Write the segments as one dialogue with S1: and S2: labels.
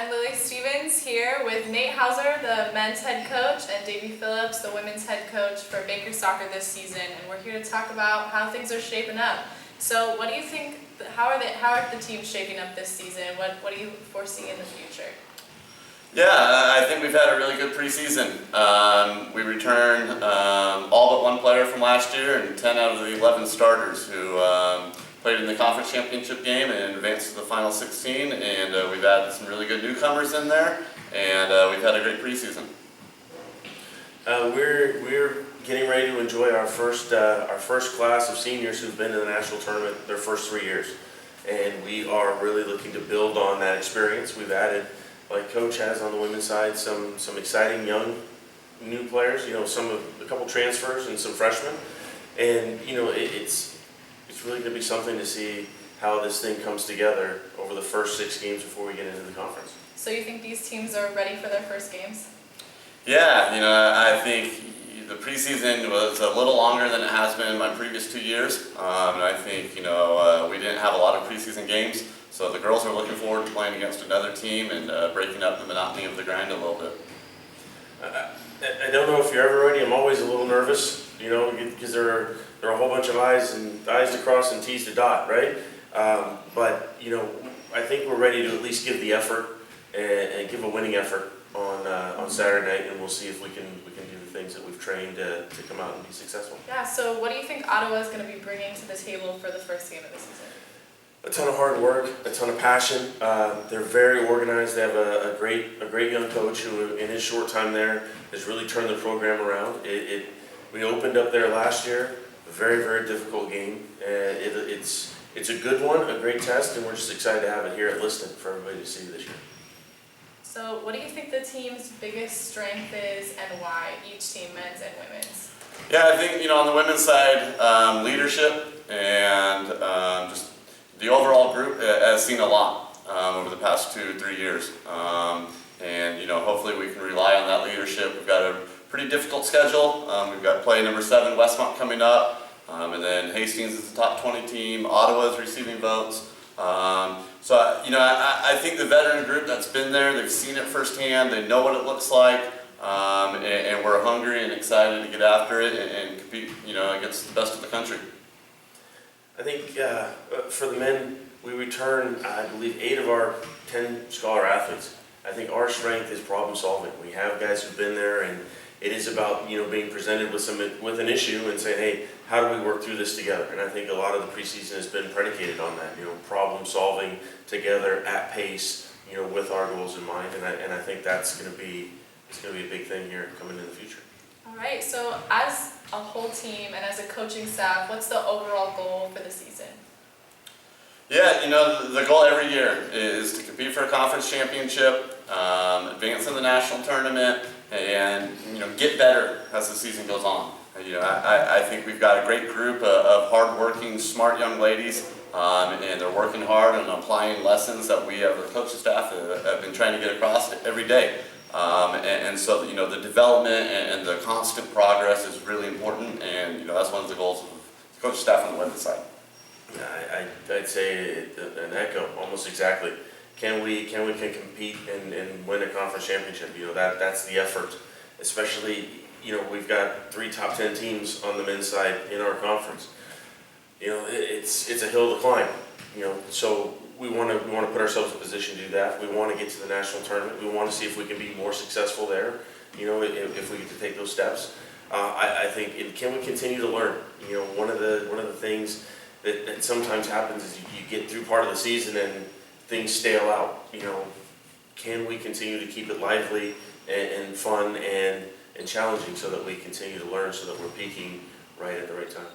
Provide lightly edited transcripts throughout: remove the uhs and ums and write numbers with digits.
S1: I'm Lily Stevens here with Nate Hauser, the men's head coach, and Davy Phillips, the women's head coach for Baker Soccer this season. And we're here to talk about how things are shaping up. So what do you think, how are the teams shaping up this season? What do you foresee in the future?
S2: Yeah, I think we've had a really good preseason. We returned all but one player from last year and 10 out of the 11 starters who played in the conference championship game and advanced to the final 16. And we've added some really good newcomers in there, and we've had a great preseason.
S3: We're getting ready to enjoy our first class of seniors who've been in the national tournament their first 3 years, and we are really looking to build on that experience. We've added, like Coach has on the women's side, some exciting young new players. You know, a couple transfers and some freshmen, and you know it's really going to be something to see how this thing comes together over the first 6 games before we get into the conference.
S1: So you think these teams are ready for their first games?
S2: Yeah, you know, I think the preseason was a little longer than it has been in my previous 2 years. And I think, you know, we didn't have a lot of preseason games, so the girls are looking forward to playing against another team and breaking up the monotony of the grind a little bit.
S3: I don't know if you're ever ready. I'm always a little nervous, you know, because there are a whole bunch of I's to cross and T's to dot, right? But you know, I think we're ready to at least give the effort and give a winning effort on Saturday night, and we'll see if we can do the things that we've trained to come out and be successful.
S1: Yeah. So what do you think Ottawa is going to be bringing to the table for the first game of the season?
S3: A ton of hard work, a ton of passion. They're very organized. They have a great young coach who, in his short time there, has really turned the program around. We opened up there last year, a very difficult game. It's a good one, a great test, and we're just excited to have it here at Liston for everybody to see this year.
S1: So what do you think the team's biggest strength is, and why, each team, men's and women's?
S2: Yeah, I think, you know, on the women's side, leadership and just the overall group has seen a lot over the past 2-3 years. And, you know, hopefully we can rely on that leadership. We've got a pretty difficult schedule. We've got play number 7, Westmont, coming up. And then Hastings is the top 20 team. Ottawa is receiving votes. So, you know, I think the veteran group that's been there, they've seen it firsthand. They know what it looks like. And we're hungry and excited to get after it and compete, you know, against the best of the country.
S3: I think for the men, we return, I believe, 8 of our 10 scholar athletes. I think our strength is problem solving. We have guys who've been there, and it is about, you know, being presented with an issue and saying, hey, how do we work through this together? And I think a lot of the preseason has been predicated on that, you know, problem solving together at pace, you know, with our goals in mind. And I think that's going to be a big thing here coming in the future.
S1: All right. So as a whole team and as a coaching staff, what's the overall goal for the season?
S2: Yeah, you know, the goal every year is to compete for a conference championship, advance in the national tournament, and, you know, get better as the season goes on. You know, I think we've got a great group of hard-working, smart young ladies, and they're working hard and applying lessons that we, as a coaching staff, have been trying to get across every day. And so, you know, the development and the constant progress is really important, and, you know, that's one of the goals of the coaching staff on the women's side.
S3: I'd say an echo, almost exactly. Can we compete and win a conference championship? You know, that's the effort. Especially, you know, we've got 3 top 10 teams on the men's side in our conference. You know, it's a hill to climb. You know, so we want to put ourselves in a position to do that. We want to get to the national tournament. We want to see if we can be more successful there. You know, if we get to take those steps. I think, can we continue to learn? You know, one of the things that sometimes happens is you get through part of the season and things stale out. You know, can we continue to keep it lively and fun and challenging so that we continue to learn, so that we're peaking right at the right time?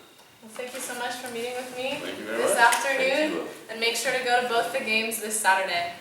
S1: Well, thank you so much for meeting with me
S2: Thank you very
S1: this
S2: much.
S1: afternoon, and make sure to go to both the games this Saturday.